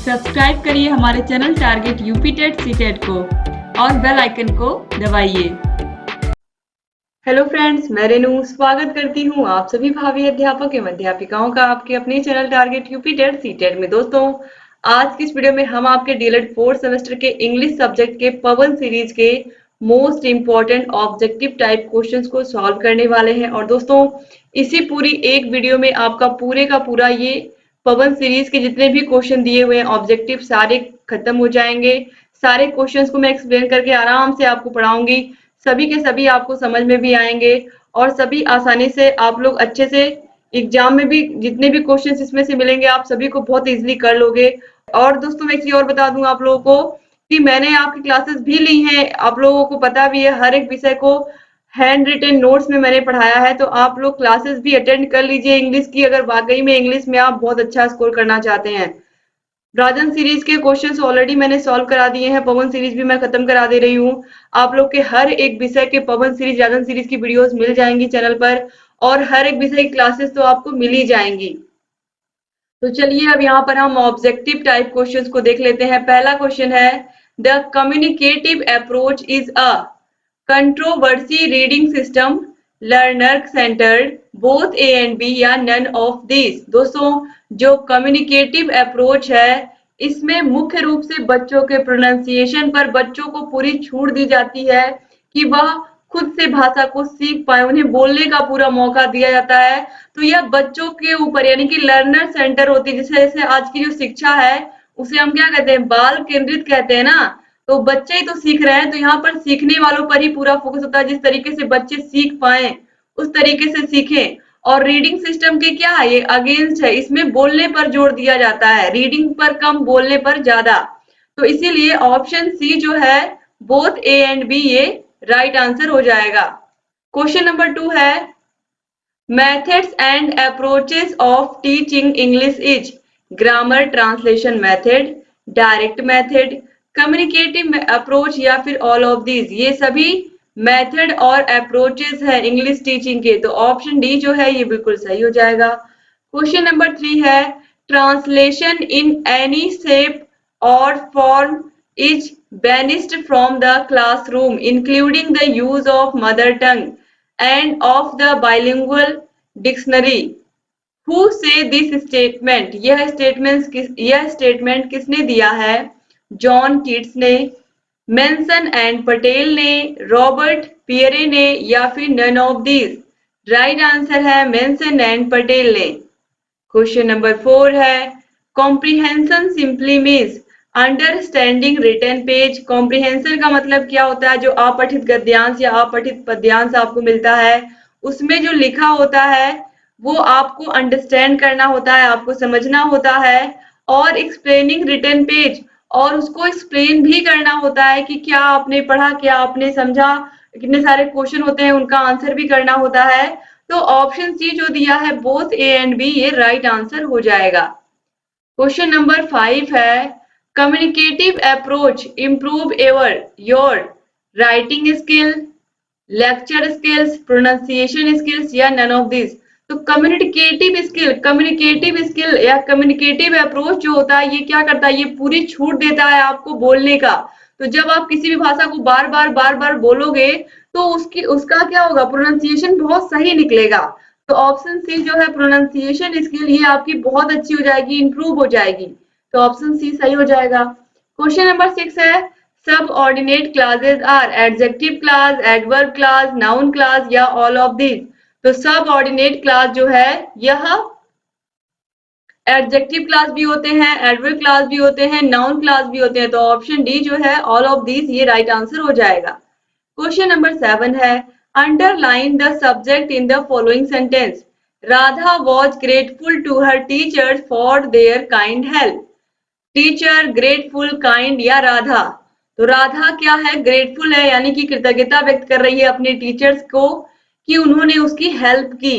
Subscribe करिए हमारे channel target UP TET CTET को और बेल आइकन को दबाइए। हेलो फ्रेंड्स, मैं रेनू स्वागत करती हूँ आप सभी भावी अध्यापक एवं अध्यापिकाओं का आपके अपने channel target UP TET CTET में। दोस्तों, आज की इस वीडियो में हम आपके डीएलएड 4th सेमेस्टर के इंग्लिश सब्जेक्ट के पवन सीरीज के most important objective type questions को सॉल्व करने वाले हैं। और दोस्तों, इसी पूरी एक वीडियो में आपका पूरे का पूरा ये पवन सीरीज के जितने भी क्वेश्चन दिए हुए हैं ऑब्जेक्टिव सारे खत्म हो जाएंगे। सारे क्वेश्चंस को मैं एक्सप्लेन करके आराम से आपको पढ़ाऊंगी, सभी के सभी आपको समझ में भी आएंगे और सभी आसानी से आप लोग अच्छे से एग्जाम में भी जितने भी क्वेश्चंस इसमें से मिलेंगे आप सभी को बहुत इजीली कर लोगे। और दोस्तों, मैं एक चीज और बता दूं आप लोगों को कि मैंने आपकी क्लासेस भी ली हैं, आप लोगों को पता भी है, हर एक विषय को हैंड रिटेन नोट्स में मैंने पढ़ाया है, तो आप लोग क्लासेस भी अटेंड कर लीजिए इंग्लिश की, अगर वाकई में इंग्लिश में आप बहुत अच्छा स्कोर करना चाहते हैं। राजन सीरीज के क्वेश्चंस ऑलरेडी मैंने सॉल्व करा दिए हैं, पवन सीरीज भी मैं खत्म करा दे रही हूँ। आप लोग के हर एक विषय के पवन सीरीज राजन सीरीज की वीडियोस मिल जाएंगी चैनल पर, और हर एक विषय की क्लासेस तो आपको मिल ही जाएंगी। तो चलिए अब यहाँ पर हम ऑब्जेक्टिव टाइप क्वेश्चंस को देख लेते हैं। पहला क्वेश्चन है, the communicative approach is a controversy reading system, learner centred, both A and B या नन ऑफ दिस। दोस्तों, जो कम्युनिकेटिव अप्रोच है इसमें मुख्य रूप से बच्चों के प्रोनाउंसिएशन पर बच्चों को पूरी छूट दी जाती है कि वह खुद से भाषा को सीख पाए, उन्हें बोलने का पूरा मौका दिया जाता है। तो यह बच्चों के ऊपर यानी कि लर्नर सेंटर होती है। जैसे आज की जो शिक्षा है उसे हम क्या कहते हैं, बाल केंद्रित कहते हैं ना। तो बच्चे ही तो सीख रहे हैं, तो यहाँ पर सीखने वालों पर ही पूरा फोकस होता है, जिस तरीके से बच्चे सीख पाए उस तरीके से सीखें। और रीडिंग सिस्टम के क्या है, ये अगेंस्ट है, इसमें बोलने पर जोर दिया जाता है, रीडिंग पर कम बोलने पर ज्यादा। तो इसीलिए ऑप्शन सी जो है बोथ ए एंड बी ये राइट आंसर हो जाएगा। क्वेश्चन नंबर 2 है, methods and approaches of teaching English is grammar translation method, direct method, communicative approach या फिर ऑल ऑफ दीज। ये सभी मेथड और अप्रोचेस है इंग्लिश टीचिंग के, तो ऑप्शन डी जो है ये बिल्कुल सही हो जाएगा। क्वेश्चन नंबर 3 है, ट्रांसलेशन इन एनी शेप और form is banished from the classroom including the use of mother tongue and of the bilingual dictionary. Who say this statement? यह स्टेटमेंट किसने दिया है? जॉन कीट्स ने, मेंसन एंड पटेल ने, Robert Pierre ने या फिर none of these. Right answer है मेंसन एंड पटेल ने। क्वेश्चन नंबर 4 है, comprehension simply means understanding written page. Comprehension का मतलब क्या होता है, जो अपठित गद्यांश या अपठित पद्यांश आपको मिलता है उसमें जो लिखा होता है वो आपको अंडरस्टैंड करना होता है, आपको समझना होता है। और एक्सप्लेनिंग रिटन पेज, और उसको एक्सप्लेन भी करना होता है कि क्या आपने पढ़ा, क्या आपने समझा, कितने सारे क्वेश्चन होते हैं उनका आंसर भी करना होता है। तो ऑप्शन सी जो दिया है बोथ ए एंड बी ये राइट आंसर हो जाएगा। क्वेश्चन नंबर 5 है, communicative approach improve your writing skill, lecture skills, pronunciation skills या नन ऑफ दिस। तो कम्युनिकेटिव स्किल या कम्युनिकेटिव अप्रोच जो होता है ये क्या करता है, ये पूरी छूट देता है आपको बोलने का। तो जब आप किसी भी भाषा को बार बार बोलोगे तो उसका क्या होगा, प्रोनाउंसिएशन बहुत सही निकलेगा। तो ऑप्शन सी जो है प्रोनाउंसिएशन स्किल ये आपकी बहुत अच्छी हो जाएगी, इंप्रूव हो जाएगी। तो ऑप्शन सी सही हो जाएगा। क्वेश्चन नंबर 6 है, subordinate classes are adjective class, adverb class, noun class या ऑल ऑफ दिस। तो सब ऑर्डिनेट क्लास जो है यह एडजेक्टिव क्लास भी होते हैं, एडवर्ब क्लास भी होते हैं, नाउन क्लास भी होते हैं। तो ऑप्शन डी जो है ऑल ऑफ दिस ये राइट आंसर हो जाएगा। क्वेश्चन नंबर 7 है, underline the subject in the following sentence. Radha was grateful to her teachers for their kind help. Teacher, grateful, kind या राधा। तो राधा क्या है, ग्रेटफुल है, यानी कि कृतज्ञता व्यक्त कर रही है अपने टीचर्स को कि उन्होंने उसकी हेल्प की।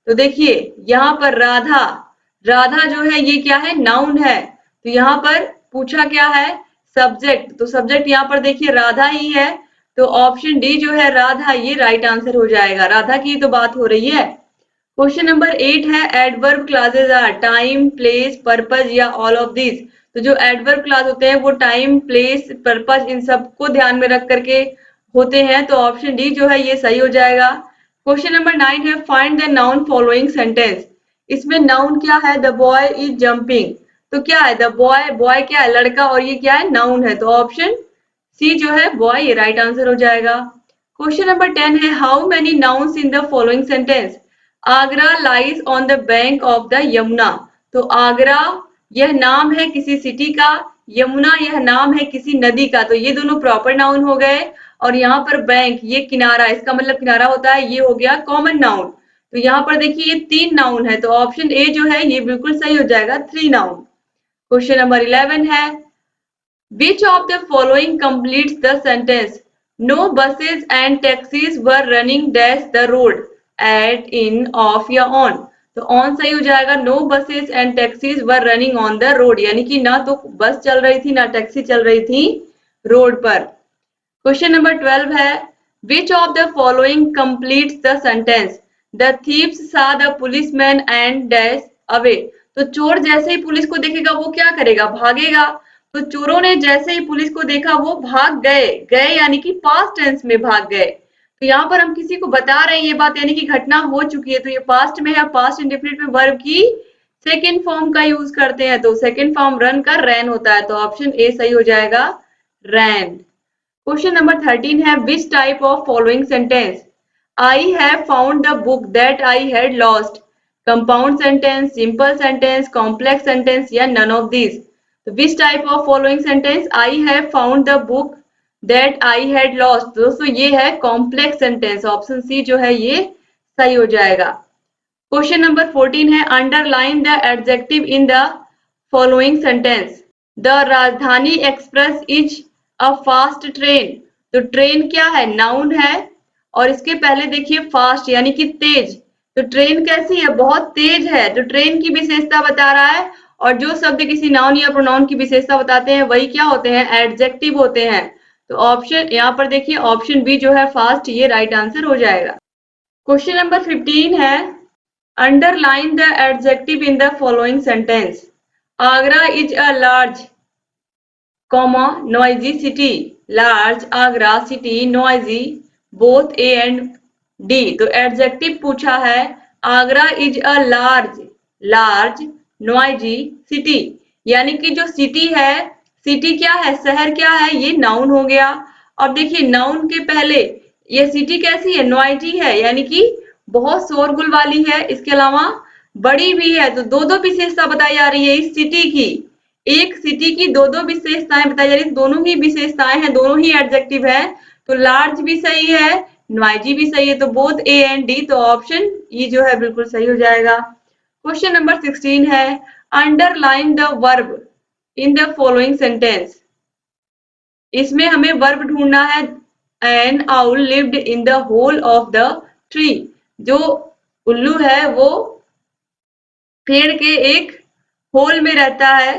तो देखिए यहाँ पर राधा जो है ये क्या है, नाउन है। तो यहाँ पर पूछा क्या है, सब्जेक्ट। तो सब्जेक्ट यहाँ पर देखिए राधा ही है, तो ऑप्शन डी जो है राधा ये राइट आंसर हो जाएगा। राधा की तो बात हो रही है। क्वेश्चन नंबर 8 है, adverb classes are time, place, purpose या ऑल ऑफ दिस। तो जो एडवर्ब क्लॉज होते हैं वो टाइम, प्लेस, पर्पस इन सबको ध्यान में रख करके होते हैं, तो ऑप्शन डी जो है ये सही हो जाएगा। क्वेश्चन नंबर 9 है find the noun following sentence. इसमें नाउन क्या है? The boy is jumping. तो क्या है? द बॉय, बॉय क्या है? लड़का, और ये क्या है? नाउन है, तो ऑप्शन सी जो है बॉय ये राइट आंसर हो जाएगा। क्वेश्चन नंबर 10 है how many nouns in the following sentence. Agra lies on the bank of the Yamuna. तो आगरा यह नाम है किसी सिटी का, यमुना यह नाम है किसी नदी का, तो ये दोनों प्रॉपर नाउन हो गए। और यहाँ पर बैंक ये किनारा, इसका मतलब किनारा होता है, ये हो गया कॉमन नाउन। तो यहाँ पर देखिए ये 3 नाउन है, तो ऑप्शन ए जो है ये बिल्कुल सही हो जाएगा, 3 नाउन। क्वेश्चन नंबर 11 है which of the following completes the sentence? No buses and taxis were running dash the road at, in, off या on। तो on सही हो जाएगा। No buses and taxis were running on the road, यानी कि ना तो बस चल रही थी ना टैक्सी चल रही थी रोड पर। क्वेश्चन नंबर 12 है which of the following completes the sentence? The thieves saw the policeman and dash away। तो चोर जैसे ही पुलिस को देखेगा वो क्या करेगा? भागेगा। तो चोरों ने जैसे ही पुलिस को देखा वो भाग गए, गए यानी कि पास्ट टेंस में भाग गए। तो यहाँ पर हम किसी को बता रहे हैं ये बात, यानी कि घटना हो चुकी है, तो ये पास्ट में है, पास्ट इंडेफिनिट में वर्ब की सेकेंड फॉर्म का यूज करते हैं, तो सेकेंड फॉर्म रन का रैन होता है, तो ऑप्शन ए सही हो जाएगा, रैन। क्वेश्चन नंबर 13 है विच type of following sentence. I have found the book that I had lost. Compound sentence, simple sentence, complex sentence या नन ऑफ दिस। तो विच type of following sentence? I have found the book that I had lost. दोस्तों ये है complex sentence, option C जो है ये सही हो जाएगा। क्वेश्चन नंबर 14 है underline the adjective in the following sentence. The Rajdhani express is a fast train. तो ट्रेन क्या है? नाउन है, और इसके पहले देखिए फास्ट यानी कि तेज। तो ट्रेन कैसी है? बहुत तेज है, तो ट्रेन की विशेषता बता रहा है। और जो शब्द किसी नाउन या प्रोनाउन की विशेषता बताते हैं वही क्या होते हैं? एडजेक्टिव होते हैं। तो ऑप्शन यहाँ पर देखिए ऑप्शन बी जो है फास्ट ये राइट आंसर हो जाएगा। क्वेश्चन नंबर 15 है underline the adjective in the following sentence. Agra is a large comma noisy city. Large, Agra, city, noisy, both A and D. तो एडजेक्टिव पूछा है Agra is a large, large, noisy city, यानी कि जो city है, सिटी क्या है? शहर क्या है? ये नाउन हो गया। अब देखिए नाउन के पहले ये सिटी कैसी है? नॉइजी है, यानी कि बहुत शोरगुल वाली है, इसके अलावा बड़ी भी है। तो दो दो विशेषता बताई जा रही है इस सिटी की, एक सिटी की दो दो विशेषताएं बताई जा रही है, दोनों ही विशेषताएं हैं, दोनों ही एडजेक्टिव है। तो लार्ज भी सही है, नॉइजी भी सही है, तो बोथ ए एंड डी, तो ऑप्शन ई जो है बिल्कुल सही हो जाएगा। क्वेश्चन नंबर 16 है underline the verb in the following sentence. इसमें हमें वर्ब ढूंढना है। An owl lived in the hole of the tree. जो उल्लू है वो पेड़ के एक होल में रहता है।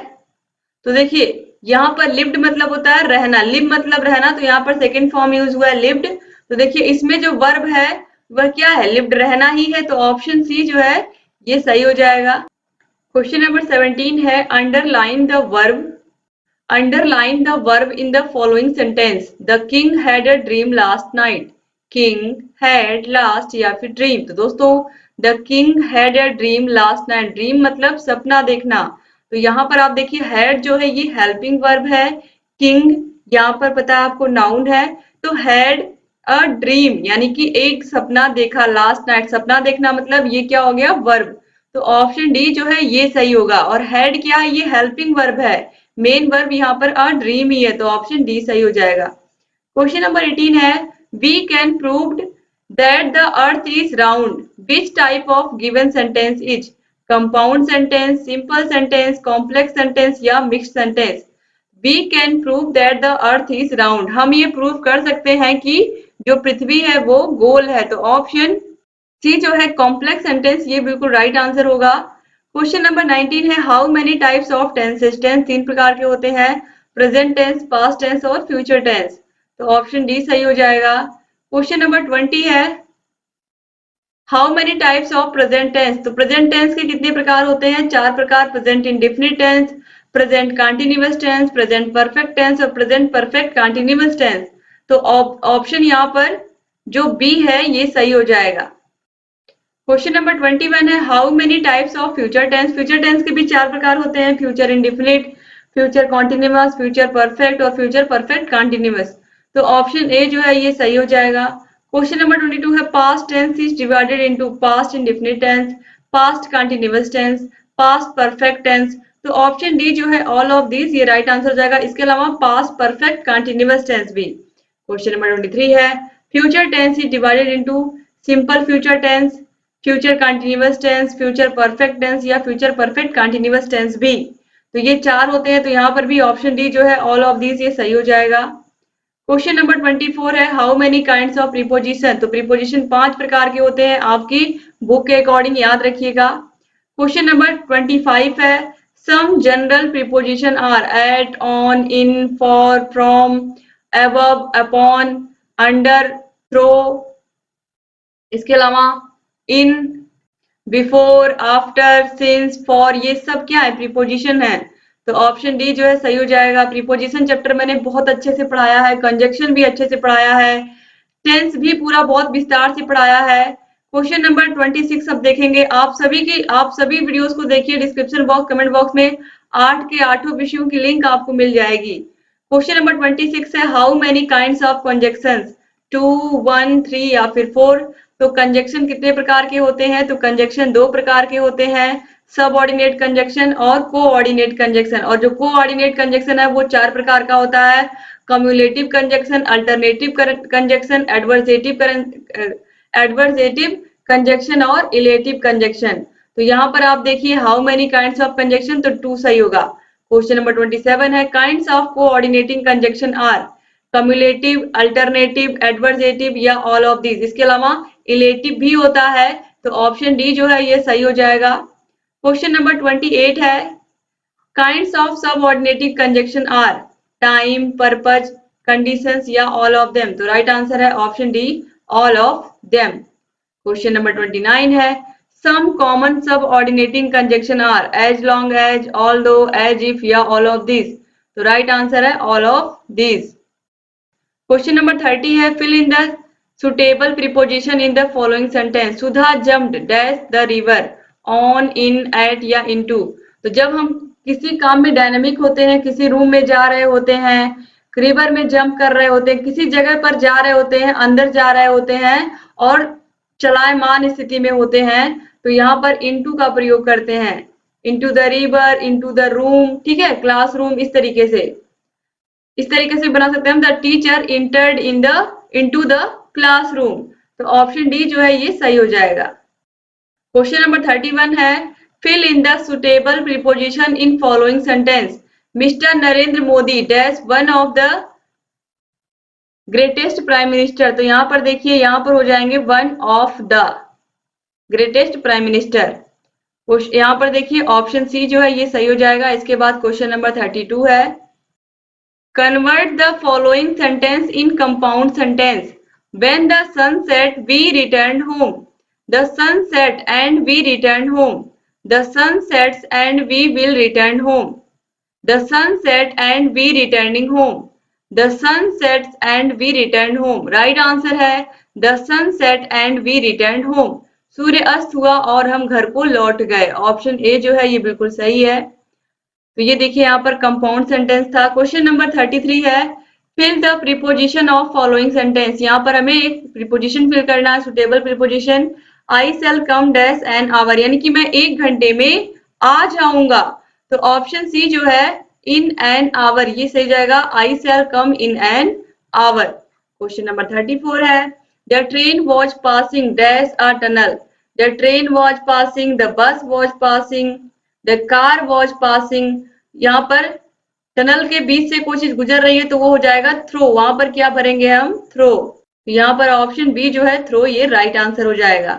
तो देखिए यहाँ पर लिव्ड मतलब होता है रहना, लिव मतलब रहना, तो यहाँ पर सेकेंड फॉर्म यूज हुआ है लिव्ड। तो देखिए इसमें जो वर्ब है वह क्या है? लिव्ड, रहना ही है, तो ऑप्शन सी जो है ये सही हो जाएगा। क्वेश्चन नंबर 17 है underline the verb, underline the verb in the following sentence. The king had a dream last night. King, had, last या फिर ड्रीम। तो दोस्तों the king had a dream last night, dream मतलब सपना देखना। तो यहाँ पर आप देखिए हैड जो है ये हेल्पिंग वर्ब है, किंग यहाँ पर पता है आपको नाउन है, तो हैड अ ड्रीम यानी कि एक सपना देखा, लास्ट नाइट सपना देखना मतलब ये क्या हो गया? वर्ब। तो ऑप्शन डी जो है ये सही होगा। और हैड क्या है? ये हेल्पिंग वर्ब है, मेन वर्ब यहाँ पर अ ड्रीम ही है, तो ऑप्शन डी सही हो जाएगा। क्वेश्चन नंबर 18 है we can proved that the earth is round. Which type of given sentence is? Compound sentence, simple sentence, complex sentence या mix sentence. We can prove that the earth is round, हम ये prove कर सकते हैं कि जो पृथ्वी है वो गोल है, तो ऑप्शन सी जो है कॉम्प्लेक्स सेंटेंस ये बिल्कुल राइट आंसर होगा। क्वेश्चन नंबर 19 है how many types of tenses. Tense 3 प्रकार के होते हैं, प्रेजेंट टेंस, पास्ट टेंस और फ्यूचर टेंस, तो ऑप्शन डी सही हो जाएगा। क्वेश्चन नंबर 20 है how many types of present tense. तो प्रेजेंट टेंस के कितने प्रकार होते हैं? 4 प्रकार। Present indefinite tense, present continuous tense, present perfect tense और प्रेजेंट परफेक्ट कंटिन्यूअस टेंस। तो ऑप्शन यहाँ पर जो बी है ये सही हो जाएगा। क्वेश्चन नंबर 21 है, how many types of future tense. Future tense के भी 4 प्रकार होते हैं, future indefinite, future continuous, future perfect और फ्यूचर परफेक्ट कॉन्टिन्यूअस। तो ऑप्शन ए जो है ये सही हो जाएगा। क्वेश्चन नंबर 22 है, past tense is divided into past indefinite tense, past continuous tense, past perfect tense. तो ऑप्शन डी जो है ऑल ऑफ दिस ये राइट आंसर हो जाएगा। इसके अलावा पास्ट परफेक्ट कॉन्टिन्यूअस टेंस भी। क्वेश्चन नंबर 23 है, future tense is divided into simple future tense, future continuous tense, future perfect tense या फ्यूचर परफेक्ट कंटिन्यूअस टेंस भी। तो ये 4 होते हैं, तो यहाँ पर भी ऑप्शन डी जो है ऑल ऑफ दीज ये सही हो जाएगा। क्वेश्चन नंबर 24 है, how many kinds of preposition. तो प्रीपोजिशन 5 प्रकार के होते हैं, आपकी बुक के अकॉर्डिंग याद रखिएगा। क्वेश्चन नंबर 25 है, some general preposition are at, on, in, for, from, above, upon, under, through. इसके अलावा in, before, after, since, for, ये सब क्या है, प्रीपोजिशन है। तो ऑप्शन डी जो है सही हो जाएगा। प्रीपोजिशन चैप्टर मैंने बहुत अच्छे से पढ़ाया है, कंजक्शन भी अच्छे से पढ़ाया है, टेंस भी पूरा बहुत विस्तार से पढ़ाया है। क्वेश्चन नंबर 26 अब देखेंगे। आप सभी वीडियोस को देखिए, डिस्क्रिप्शन बॉक्स, कमेंट बॉक्स में 8 के 8 विषयों की लिंक आपको मिल जाएगी। क्वेश्चन नंबर 26 है, how many kinds of conjunctions, 2, 1, 3 या फिर 4। तो कंजक्शन कितने प्रकार के होते हैं। तो कंजक्शन 2 प्रकार के होते हैं, सबऑर्डिनेट कंजक्शन और कोऑर्डिनेट कंजक्शन। और जो कोऑर्डिनेट कंजक्शन है वो 4 प्रकार का होता है, cumulative conjunction, alternative conjunction, adversative conjunction और इलेटिव कंजक्शन। तो यहाँ पर आप देखिए how many kinds of conjunction, तो 2 सही होगा। क्वेश्चन नंबर 27 है, kinds of coordinating conjunction are cumulative, alternative, adversative या ऑल ऑफ दीज। इसके अलावा इलेटिव भी होता है, तो ऑप्शन डी जो है ये सही हो जाएगा। क्वेश्चन नंबर 28 है, kinds of subordinative conjunction are time, purpose, conditions या ऑल ऑफ देम। तो राइट आंसर है option D, all of them. Question number 29 है, some common subordinating conjunction are as long as, although, as if या all of this. तो right answer है all of this. Question number 30 है, fill in the suitable preposition in the following sentence. Sudha jumped dash the river, on, in, eight या into. तो जब हम किसी काम में डायनेमिक होते हैं, किसी रूम में जा रहे होते हैं, रिवर में जंप कर रहे होते हैं, किसी जगह पर जा रहे होते हैं, अंदर जा रहे होते हैं और चलायमान स्थिति में होते हैं, तो यहाँ पर इनटू का प्रयोग करते हैं। Into the river, into the room, ठीक है, क्लासरूम, इस तरीके से बना सकते हैं हम, the teacher entered into the classroom. तो ऑप्शन डी जो है ये सही हो जाएगा। क्वेश्चन नंबर 31 है, fill in the suitable preposition in following sentence. Mister Narendra Modi dash one of the greatest prime minister. तो यहाँ पर देखिए, यहाँ पर हो जाएंगे one of the greatest prime minister. यहाँ पर देखिए ऑप्शन सी जो है ये सही हो जाएगा। इसके बाद क्वेश्चन नंबर 32 है, convert the following sentence in compound sentence. When the sun set, we returned home. The sun set and we returned home. The sun sets and we will return home. The sun set and we returning home. The sun sets and we returned home. Right answer है the sun set and we returned home. सूर्य अस्त हुआ और हम घर को लौट गए। Option A जो है ये बिल्कुल सही है। तो ये देखिए यहाँ पर कंपाउंड सेंटेंस था। क्वेश्चन नंबर 33 है, fill the preposition of following sentence. यहाँ पर हमें एक प्रीपोजिशन फिल करना है, suitable preposition. I shall come dash an hour, यानी कि मैं 1 घंटे में आ जाऊंगा। तो ऑप्शन सी जो है इन एन आवर, ये सही जाएगा। I shall come in an hour. Question number 34 है, the train was passing dash a tunnel. The train was passing, the bus was passing, the car was passing. यहाँ पर tunnel के बीच से कोई चीज गुजर रही है तो वो हो जाएगा थ्रो। वहां पर क्या भरेंगे हम, थ्रो। यहाँ पर ऑप्शन बी जो है थ्रो, ये राइट आंसर हो जाएगा।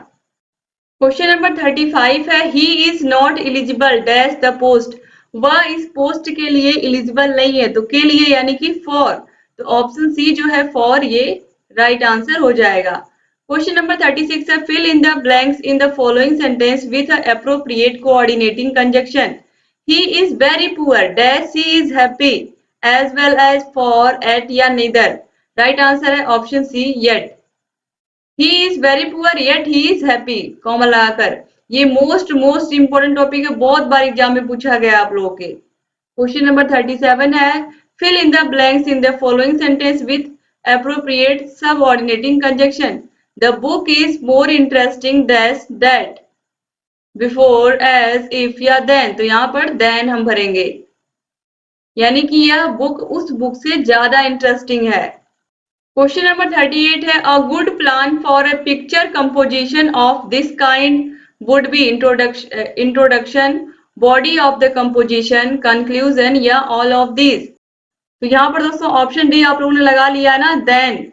क्वेश्चन नंबर 35 है, he is not eligible dash the post. वह इस पोस्ट के लिए एलिजिबल नहीं है, तो के लिए यानी कि फॉर। तो ऑप्शन सी जो है फॉर, ये राइट आंसर हो जाएगा। क्वेश्चन नंबर 36 है, fill in the blanks in the following sentence with appropriate coordinating conjunction. He is very poor dash he is happy as well as for yet या neither. Right answer है option C yet. He is very poor yet he is happy, comma लगाकर। ये most important topic है, बहुत बार exam में पूछा गया आप लोगों के। क्वेश्चन नंबर 37 है fill in the blanks in the following sentence with appropriate subordinating conjunction. The book is more interesting than that. Before, as, if या then, तो यहाँ पर then हम भरेंगे, यानी कि यह बुक उस बुक से ज्यादा इंटरेस्टिंग है। क्वेश्चन नंबर 38 है a good plan for a picture composition of this kind would be introduction, body of the composition, conclusion या ऑल ऑफ दिस। तो यहाँ पर दोस्तों ऑप्शन डी आप लोगों ने लगा लिया ना, देन।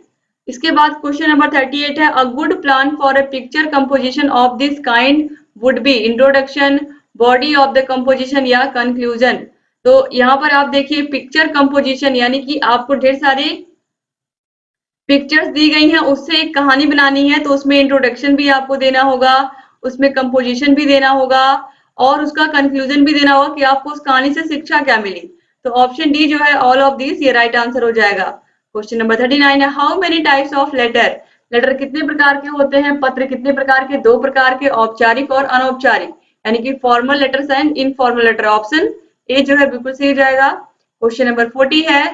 इसके बाद क्वेश्चन नंबर 38 है a good plan for a picture composition of this kind would be introduction, body of the composition या कंक्लूजन। तो यहाँ पर आप देखिए पिक्चर कंपोजिशन यानी कि आपको ढेर सारे पिक्चर्स दी गई हैं, उससे एक कहानी बनानी है, तो उसमें इंट्रोडक्शन भी आपको देना होगा, उसमें कंपोजिशन भी देना होगा और उसका कंक्लूजन भी देना होगा कि आपको उस कहानी से शिक्षा क्या मिली। तो ऑप्शन डी जो है ऑल ऑफ दिस, ये राइट आंसर हो जाएगा। क्वेश्चन नंबर 39 है how many types of letter, letter कितने प्रकार के होते हैं, पत्र कितने प्रकार के, दो प्रकार के, औपचारिक और अनौपचारिक, यानी कि formal letters and informal letter. Option A जो है बिल्कुल सही हो जाएगा। क्वेश्चन नंबर 40 है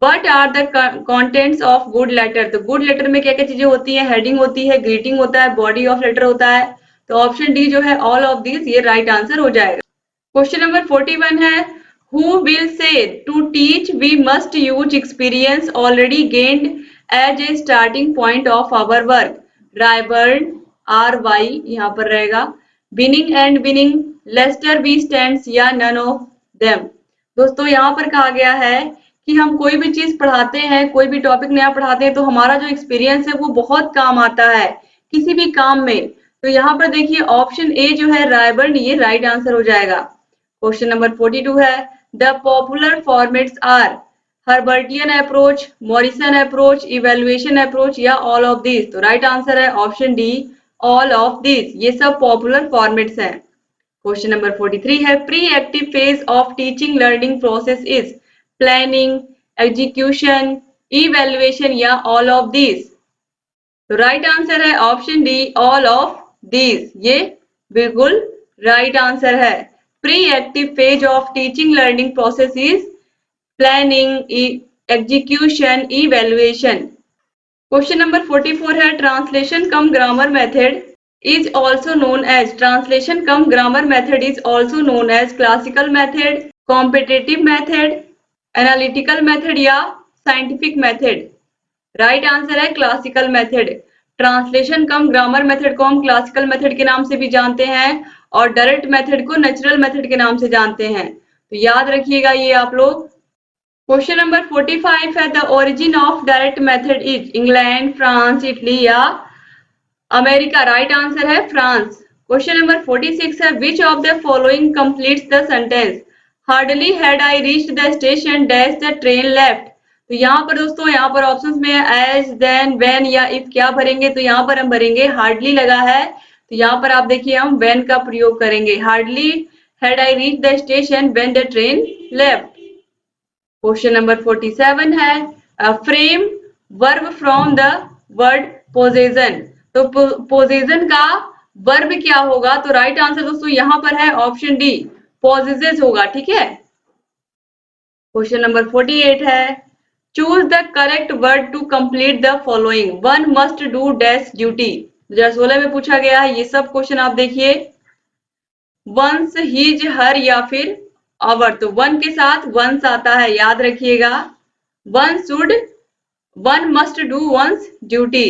what are the contents of good letter, तो गुड लेटर में क्या क्या चीजें होती है, हेडिंग होती है, ग्रीटिंग होता है, बॉडी ऑफ लेटर होता है। तो ऑप्शन डी जो है ऑल ऑफ दिस, ये राइट आंसर हो जाएगा। क्वेश्चन नंबर 41 है Who will say to teach we must use experience already gained as a starting point of our work? Rayburn, R-Y यहाँ पर रहेगा, Winning and winning, Lester B stands या none of them। दोस्तों यहाँ पर कहा गया है कि हम कोई भी चीज पढ़ाते हैं, कोई भी टॉपिक नया पढ़ाते हैं, तो हमारा जो एक्सपीरियंस है वो बहुत काम आता है किसी भी काम में। तो यहाँ पर देखिए ऑप्शन ए जो है रायबर्न, ये राइट आंसर हो जाएगा। क्वेश्चन नंबर 42 है The popular formats are Herbartian approach, Morrison approach, evaluation approach या all of these। तो राइट आंसर है option D all of these, ये सब पॉपुलर फॉर्मेट्स हैं। क्वेश्चन नंबर 43 है pre active phase of teaching learning process is planning, execution, evaluation या all of these। तो right answer है option D all of these, ये बिल्कुल राइट आंसर है। Pre-active phase of teaching learning process is planning, execution, evaluation। Question number 44 है translation cum grammar method is also known as, translation cum grammar method is also known as classical method, competitive method, analytical method या scientific method। Right answer है classical method. Translation cum grammar method को हम classical method के नाम से भी जानते हैं और डायरेक्ट मेथड को नेचुरल मेथड के नाम से जानते हैं, तो याद रखिएगा ये आप लोग। क्वेश्चन नंबर 45 है the origin of direct method is England, France, Italy या अमेरिका। राइट आंसर है फ्रांस। क्वेश्चन नंबर 46 है which of the following completes the sentence hardly had I reached the station dash the train left. तो यहाँ पर दोस्तों यहाँ पर options में एज, देन, व्हेन या इफ क्या भरेंगे, तो यहाँ पर हम भरेंगे हार्डली लगा है, तो यहाँ पर आप देखिए हम व्हेन का प्रयोग करेंगे। Hardly had I reach the station when the train left. Question number 47 है frame verb from the word possession. तो पोजेशन का वर्ब क्या होगा, तो राइट आंसर दोस्तों यहाँ पर है ऑप्शन डी पोजेसेस होगा, ठीक है। क्वेश्चन नंबर 48 है choose the correct word to complete the following, one must do dash duty. 2016 में पूछा गया है ये सब क्वेश्चन, आप देखिए वंस, हिज, हर या फिर अवर। तो वन के साथ वंस आता है, याद रखिएगा। One should, one must do one's duty.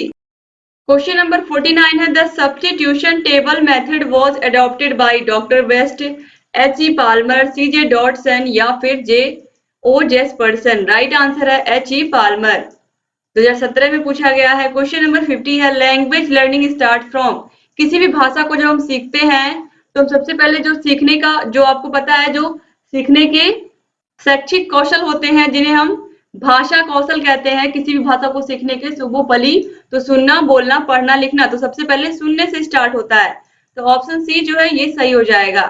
Question number 49 है the substitution table method was adopted by doctor West, H E Palmer, C J Dodson या फिर J O Jespersen. Right answer है एच ई पाल्मर। 2017 में पूछा गया है। Question number 50 है language learning start from, किसी भी भाषा को जब हम सीखते हैं तो सबसे पहले जो सीखने का, जो आपको पता है जो सीखने के शैक्षिक कौशल होते हैं जिन्हें हम भाषा कौशल कहते हैं, किसी भी भाषा को सीखने के सुबोपली, तो सुनना, बोलना, पढ़ना, लिखना, तो सबसे पहले सुनने से स्टार्ट होता है, तो ऑप्शन सी जो है ये सही हो जाएगा।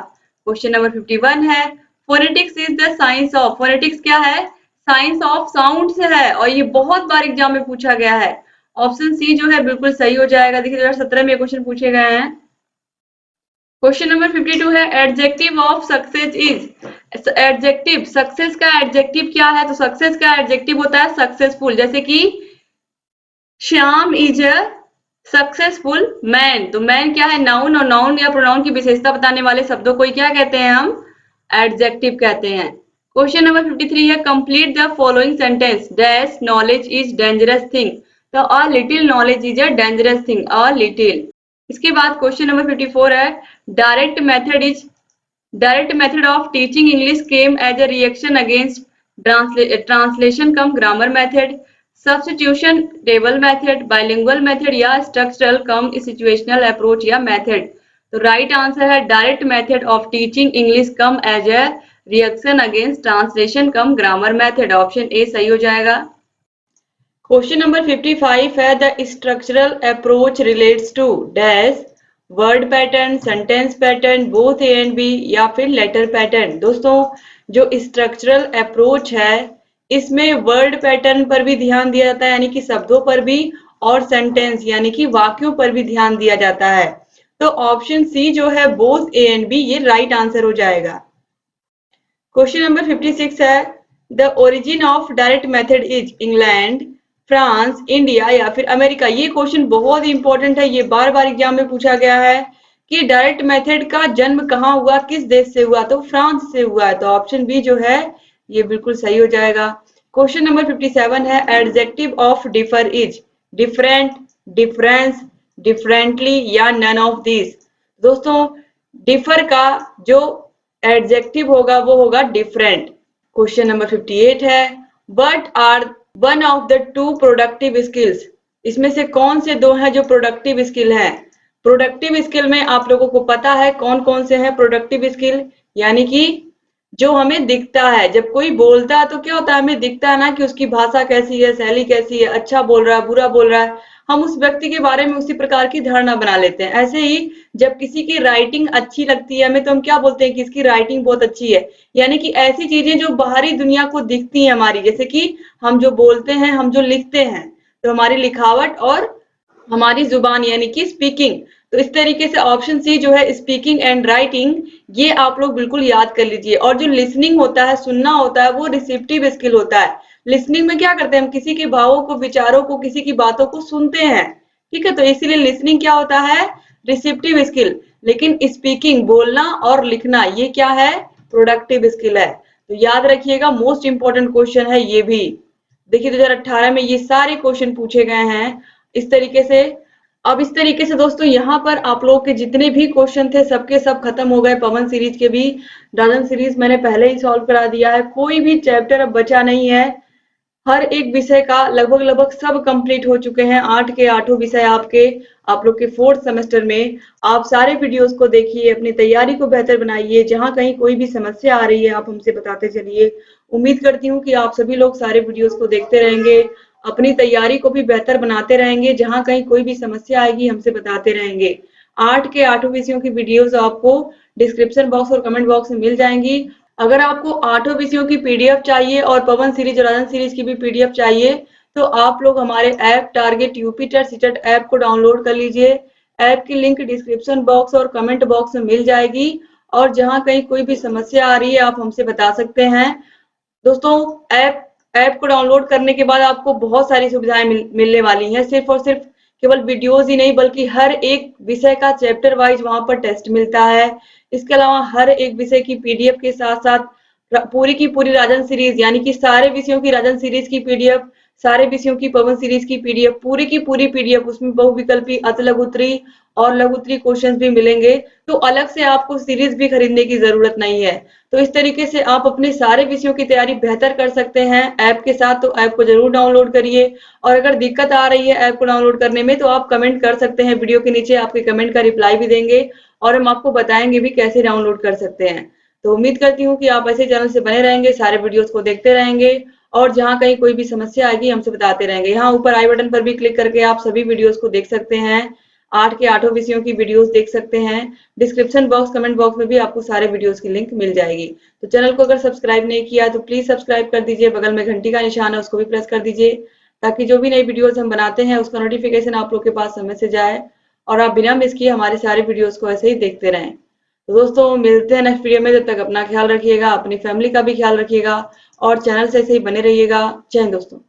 क्वेश्चन नंबर 51 है phonetics is the science of, phonetics क्या है? साइंस ऑफ साउंड से है, और ये बहुत बार एग्जाम में पूछा गया है। ऑप्शन सी जो है बिल्कुल सही हो जाएगा। देखिए 2017 में ये क्वेश्चन पूछे गए हैं। क्वेश्चन नंबर 52 है adjective of success is. Adjective, success का एडजेक्टिव क्या है? तो सक्सेस का एडजेक्टिव होता है सक्सेसफुल। जैसे कि Shyam is a successful man, तो मैन क्या है? नाउन, और नाउन या प्रोनाउन की विशेषता बताने वाले शब्दों को क्या कहते हैं? हम एडजेक्टिव कहते हैं। क्वेश्चन नंबर 53 है complete the following sentence dash knowledge is dangerous thing. तो a little knowledge is a dangerous thing, a little. इसके बाद क्वेश्चन नंबर 54 है direct method of teaching English came as a reaction against translation cum grammar method, substitution table method, bilingual method या structural cum situational approach या method. तो right answer है direct method of teaching English come as a reaction against translation cum grammar method, option A सही हो जाएगा। Question number 55 है the structural approach relates to dash word pattern, sentence pattern, both A and B या फिर letter pattern. दोस्तों जो structural approach है इसमें वर्ड पैटर्न पर भी ध्यान दिया जाता है, यानी कि शब्दों पर भी, और सेंटेंस यानी कि वाक्यों पर भी ध्यान दिया जाता है। तो ऑप्शन सी जो है बोथ ए एंड बी, ये राइट आंसर हो जाएगा। क्वेश्चन नंबर 56 है the origin of direct method is England, France, India या फिर अमेरिका। ये क्वेश्चन बहुत ही इंपॉर्टेंट है, ये बार बार एग्जाम में पूछा गया है कि डायरेक्ट मेथड का जन्म कहाँ हुआ, किस देश से हुआ? तो फ्रांस से हुआ है, तो ऑप्शन बी जो है ये बिल्कुल सही हो जाएगा। क्वेश्चन नंबर 57 है adjective of differ is different, difference, differently या नन ऑफ दिस। दोस्तों डिफर का जो एडजेक्टिव होगा वो होगा डिफरेंट। क्वेश्चन नंबर 58 है what are one of the two productive skills. इसमें से कौन से दो हैं जो प्रोडक्टिव स्किल हैं? प्रोडक्टिव स्किल में आप लोगों को पता है कौन कौन से हैं प्रोडक्टिव स्किल, यानी कि जो हमें दिखता है। जब कोई बोलता है तो क्या होता है, हमें दिखता है ना कि उसकी भाषा कैसी है, शैली कैसी है, अच्छा बोल रहा है, बुरा बोल रहा है, हम उस व्यक्ति के बारे में उसी प्रकार की धारणा बना लेते हैं। ऐसे ही जब किसी की राइटिंग अच्छी लगती है हमें, तो हम क्या बोलते हैं कि इसकी राइटिंग बहुत अच्छी है। यानी कि ऐसी चीजें जो बाहरी दुनिया को दिखती हैं हमारी, जैसे कि हम जो बोलते हैं, हम जो लिखते हैं, तो हमारी लिखावट और हमारी जुबान यानी कि स्पीकिंग। तो इस तरीके से ऑप्शन सी जो है स्पीकिंग एंड राइटिंग, ये आप लोग बिल्कुल याद कर लीजिए। और जो लिसनिंग होता है, सुनना होता है, वो रिसेप्टिव स्किल होता है। लिसनिंग में क्या करते हैं, हम किसी के भावों को, विचारों को, किसी की बातों को सुनते हैं, ठीक है। तो इसीलिए लिसनिंग क्या होता है, रिसेप्टिव स्किल। लेकिन स्पीकिंग, बोलना और लिखना, ये क्या है, प्रोडक्टिव स्किल है। तो याद रखिएगा, मोस्ट इंपॉर्टेंट क्वेश्चन है ये भी। देखिए 2018 में ये सारे क्वेश्चन पूछे गए हैं इस तरीके से। अब इस तरीके से दोस्तों यहाँ पर आप लोगों के जितने भी क्वेश्चन थे सबके सब खत्म हो गए। पवन सीरीज के भी, राजन सीरीज मैंने पहले ही सॉल्व करा दिया है, कोई भी चैप्टर अब बचा नहीं है। हर एक विषय का लगभग लगभग सब कंप्लीट हो चुके हैं। 8 के 8 विषय आपके, आप लोग के 4th सेमेस्टर में। आप सारे वीडियोस को देखिए, अपनी तैयारी को बेहतर बनाइए। जहां कहीं कोई भी समस्या आ रही है आप हमसे बताते चलिए। उम्मीद करती हूँ कि आप सभी लोग सारे वीडियोस को देखते रहेंगे, अपनी तैयारी को भी बेहतर बनाते रहेंगे। जहां कहीं कोई भी समस्या आएगी हमसे बताते रहेंगे। 8 के 8 विषयों की वीडियोस आपको डिस्क्रिप्शन बॉक्स और कमेंट बॉक्स में मिल जाएंगी। अगर आपको 8 विषयों की पीडीएफ चाहिए और पवन सीरीज और राजन सीरीज की भी पीडीएफ चाहिए, तो आप लोग हमारे app target UP TET CTET app को डाउनलोड कर लीजिए। ऐप की लिंक डिस्क्रिप्शन बॉक्स और कमेंट बॉक्स में मिल जाएगी। और जहां कहीं कोई भी समस्या आ रही है आप हमसे बता सकते हैं। दोस्तों ऐप को डाउनलोड करने के बाद आपको बहुत सारी सुविधाएं मिलने वाली हैं। सिर्फ और सिर्फ केवल वीडियोस ही नहीं, बल्कि हर एक विषय का चैप्टर वाइज वहां पर टेस्ट मिलता है। इसके अलावा हर एक विषय की पीडीएफ के साथ साथ पूरी की पूरी राजन सीरीज, यानी कि सारे विषयों की राजन सीरीज की पीडीएफ, सारे विषयों की पवन सीरीज की पीडीएफ, पूरी की पूरी पीडीएफ, उसमें बहुविकल्पी, अति लघुत्तरी और लघुत्तरी क्वेश्चंस भी मिलेंगे। तो अलग से आपको सीरीज भी खरीदने की जरूरत नहीं है। तो इस तरीके से आप अपने सारे विषयों की तैयारी बेहतर कर सकते हैं ऐप के साथ। तो ऐप को जरूर डाउनलोड करिए। और अगर दिक्कत आ रही है ऐप को डाउनलोड करने में, तो आप कमेंट कर सकते हैं, वीडियो के नीचे आपके कमेंट का रिप्लाई भी देंगे और हम आपको बताएंगे भी कैसे डाउनलोड कर सकते हैं। तो उम्मीद करती हूँ कि आप ऐसे चैनल से बने रहेंगे, सारे वीडियोस को देखते रहेंगे और जहां कहीं कोई भी समस्या आएगी हमसे बताते रहेंगे। यहाँ ऊपर आई बटन पर भी क्लिक करके आप सभी वीडियोस को देख सकते हैं। 8 के आठों विषयों की वीडियोस देख सकते हैं। डिस्क्रिप्शन बॉक्स, कमेंट बॉक्स में भी आपको सारे वीडियोस की लिंक मिल जाएगी। तो चैनल को अगर सब्सक्राइब नहीं किया तो प्लीज सब्सक्राइब कर दीजिए, बगल में घंटी का निशान है उसको भी प्रेस कर दीजिए, ताकि जो भी नई वीडियोस हम बनाते हैं उसका नोटिफिकेशन आप लोग के पास समय से जाए और आप बिना मिस किए हमारे सारे वीडियोस को ऐसे ही देखते रहें। तो दोस्तों मिलते हैं नेक्स्ट वीडियो में, जब तक अपना ख्याल रखिएगा, अपनी फैमिली का भी ख्याल रखिएगा और चैनल से ऐसे ही बने रहिएगा। जय हिंद दोस्तों।